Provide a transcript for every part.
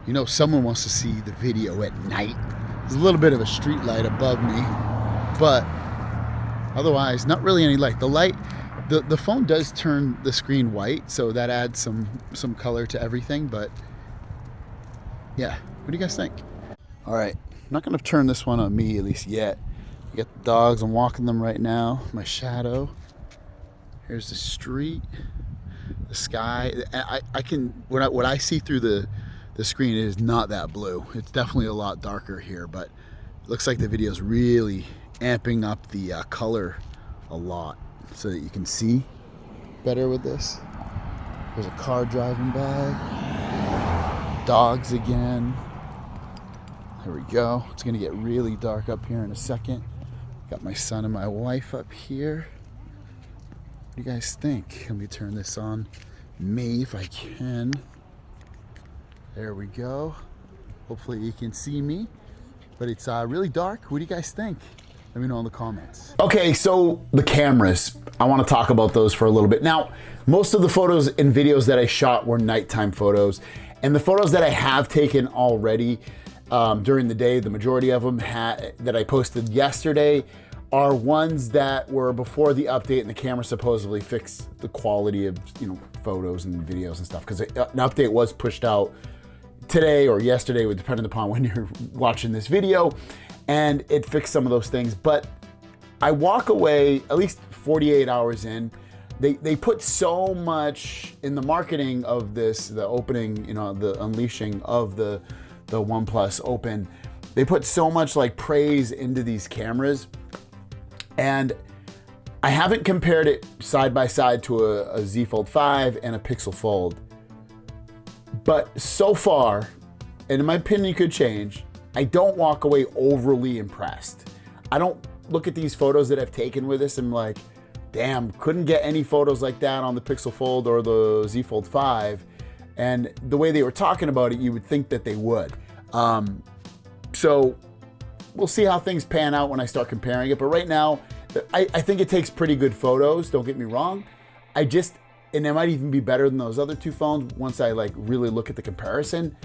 You know, someone wants to see the video at night. There's a little bit of a street light above me, but otherwise, not really any light. The phone does turn the screen white, so that adds some color to everything, but yeah, what do you guys think? All right, I'm not gonna turn this one on me, at least yet. I got the dogs, I'm walking them right now, my shadow. Here's the street, the sky. I can, what I see through the screen is not that blue. It's definitely a lot darker here, but it looks like the video is really amping up the color a lot so that you can see better with this. There's a car driving by. Dogs again. There we go. It's gonna get really dark up here in a second. Got my son and my wife up here. What do you guys think? Let me turn this on me if I can. There we go. Hopefully you can see me, but it's really dark. What do you guys think? Let me know in the comments. Okay, so the cameras, I want to talk about those for a little bit. Now, most of the photos and videos that I shot were nighttime photos, and the photos that I have taken already during the day, the majority of them that I posted yesterday are ones that were before the update, and the camera supposedly fixed the quality of, you know, photos and videos and stuff, because an update was pushed out today or yesterday, depending upon when you're watching this video, and it fixed some of those things. But I walk away at least 48 hours in. They put so much in the marketing of this, the opening, you know, the unleashing of the OnePlus Open. They put so much like praise into these cameras, and I haven't compared it side by side to a Z Fold 5 and a Pixel Fold. But so far, and in my opinion could change, I don't walk away overly impressed. I don't look at these photos that I've taken with this and like, damn, couldn't get any photos like that on the Pixel Fold or the Z Fold 5. And the way they were talking about it, you would think that they would. So we'll see how things pan out when I start comparing it. But right now, I think it takes pretty good photos, don't get me wrong. And it might even be better than those other two phones once I like really look at the comparison.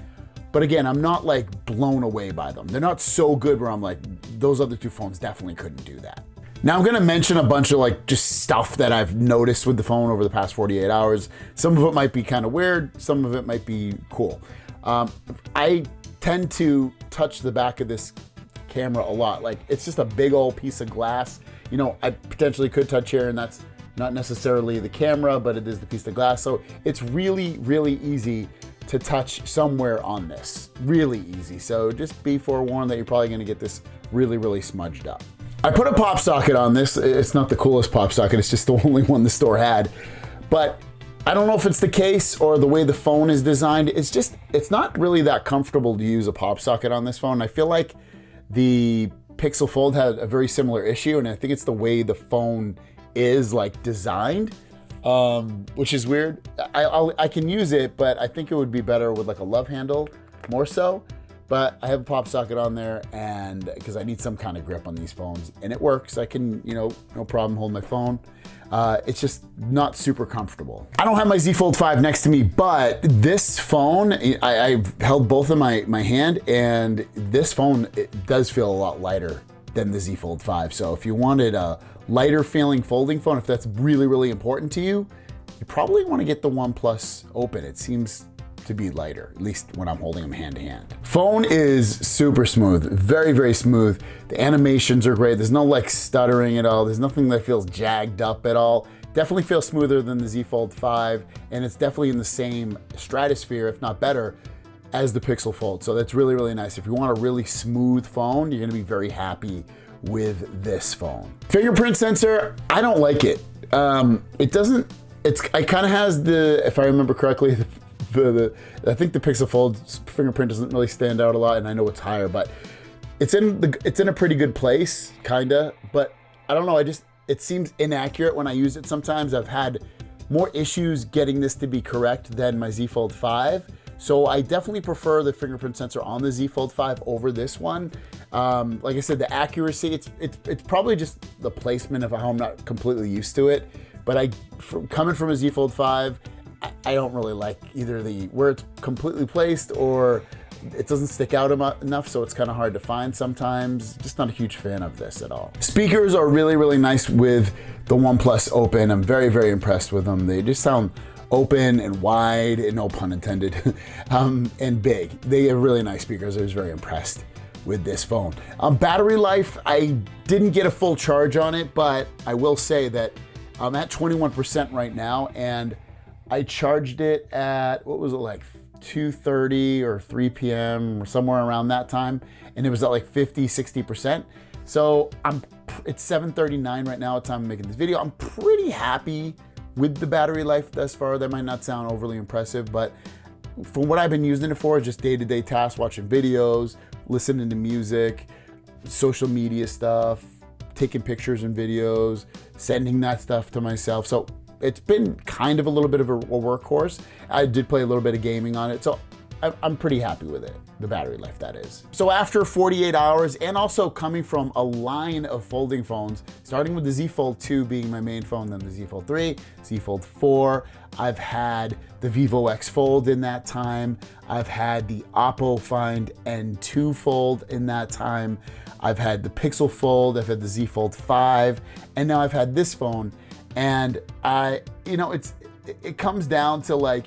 But again, I'm not like blown away by them. They're not so good where I'm like, those other two phones definitely couldn't do that. Now I'm gonna mention a bunch of like just stuff that I've noticed with the phone over the past 48 hours. Some of it might be kind of weird, some of it might be cool. I tend to touch the back of this camera a lot. Like, it's just a big old piece of glass. You know, I potentially could touch here, and that's not necessarily the camera, but it is the piece of glass. So it's really, really easy to touch somewhere on this. Really easy. So just be forewarned that you're probably gonna get this really, really smudged up. I put a pop socket on this. It's not the coolest pop socket. It's just the only one the store had. But I don't know if it's the case or the way the phone is designed. It's not really that comfortable to use a pop socket on this phone. I feel like the Pixel Fold had a very similar issue, and I think it's the way the phone is like designed, which is weird. I can use it, but I think it would be better with like a love handle more so. But I have a pop socket on there, and because I need some kind of grip on these phones, and it works. I can, you know, no problem holding my phone. It's just not super comfortable. I don't have my Z Fold 5 next to me, but this phone, I've held both in my hand, and this phone, it does feel a lot lighter than the Z Fold 5. So if you wanted a lighter feeling folding phone, if that's really, really important to you, you probably want to get the OnePlus Open. It seems to be lighter, at least when I'm holding them hand to hand. Phone is super smooth, very, very smooth. The animations are great. There's no like stuttering at all. There's nothing that feels jagged up at all. Definitely feels smoother than the Z Fold 5, and it's definitely in the same stratosphere, if not better, as the Pixel Fold. So that's really, really nice. If you want a really smooth phone, you're gonna be very happy with this phone. Fingerprint sensor, I don't like it. It kind of has the, if I remember correctly, I think the Pixel Fold's fingerprint doesn't really stand out a lot, and I know it's higher, but it's in a pretty good place, kinda. But I don't know, it seems inaccurate when I use it sometimes. I've had more issues getting this to be correct than my Z Fold 5. So I definitely prefer the fingerprint sensor on the Z Fold 5 over this one. Like I said, the accuracy, it's probably just the placement of how I'm not completely used to it. But coming from a Z Fold 5, I don't really like either where it's completely placed or it doesn't stick out enough, so it's kind of hard to find sometimes. Just not a huge fan of this at all. Speakers are really, really nice with the OnePlus Open. I'm very, very impressed with them. They just sound open and wide, and no pun intended, and big. They have really nice speakers. I was very impressed with this phone. Battery life, I didn't get a full charge on it, but I will say that I'm at 21% right now, and I charged it at, what was it, like 2:30 or 3 p.m. or somewhere around that time, and it was at like 50-60%. So it's 7:39 right now at the time of making this video. I'm pretty happy with the battery life thus far. That might not sound overly impressive, but for what I've been using it for, just day-to-day tasks, watching videos, listening to music, social media stuff, taking pictures and videos, sending that stuff to myself. So it's been kind of a little bit of a workhorse. I did play a little bit of gaming on it, so I'm pretty happy with it, the battery life, that is. So after 48 hours, and also coming from a line of folding phones, starting with the Z Fold 2 being my main phone, then the Z Fold 3, Z Fold 4, I've had the Vivo X Fold in that time, I've had the Oppo Find N2 Fold in that time, I've had the Pixel Fold, I've had the Z Fold 5, and now I've had this phone. And it comes down to, like,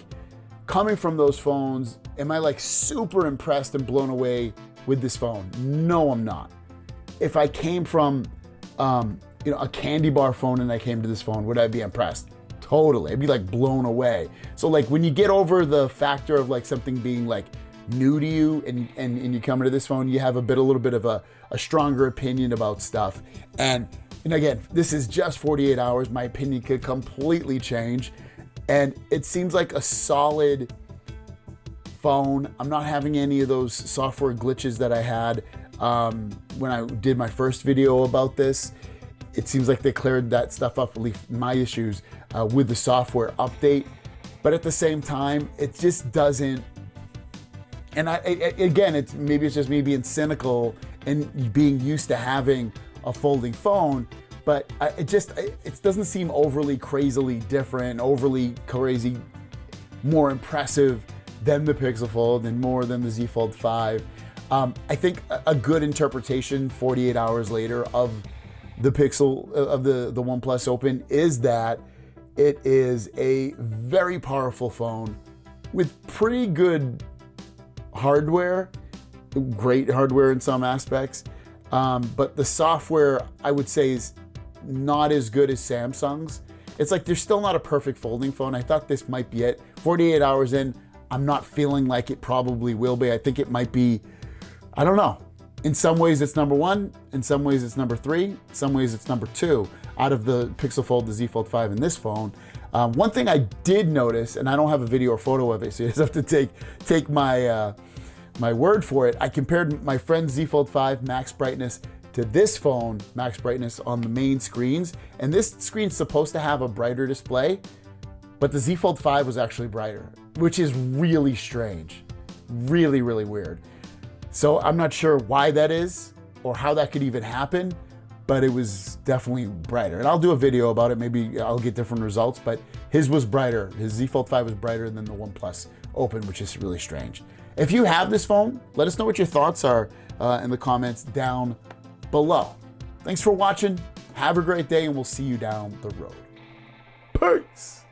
coming from those phones, am I like super impressed and blown away with this phone? No, I'm not. If I came from, a candy bar phone and I came to this phone, would I be impressed? Totally. I'd be like blown away. So like when you get over the factor of like something being like new to you and you come into this phone, you have a little bit of a stronger opinion about stuff. And again, this is just 48 hours. My opinion could completely change. And it seems like a solid phone. I'm not having any of those software glitches that I had when I did my first video about this. It seems like they cleared that stuff up, at least my issues with the software update. But at the same time, it just doesn't. And again, maybe it's just me being cynical and being used to having a folding phone, but it doesn't seem overly crazily different, overly crazy, more impressive than the Pixel Fold and more than the Z Fold 5. I think a good interpretation 48 hours later of the Pixel, of the OnePlus Open, is that it is a very powerful phone with pretty good hardware, great hardware in some aspects. But the software, I would say, is not as good as Samsung's. It's like they're still not a perfect folding phone. I thought this might be it. 48 hours in, I'm not feeling like it probably will be. I think it might be, I don't know. In some ways it's number one, in some ways it's number three, in some ways it's number two out of the Pixel Fold, the Z Fold 5, and this phone. One thing I did notice, and I don't have a video or photo of it, so you just have to take my my word for it. I compared my friend's Z Fold 5 max brightness to this phone max brightness on the main screens, and this screen's supposed to have a brighter display, but the Z Fold 5 was actually brighter, which is really strange, really, really weird. So I'm not sure why that is or how that could even happen, but it was definitely brighter. And I'll do a video about it. Maybe I'll get different results, but his was brighter. His Z Fold 5 was brighter than the OnePlus Open, which is really strange. If you have this phone, let us know what your thoughts are in the comments down below. Thanks for watching. Have a great day, and we'll see you down the road. Peace.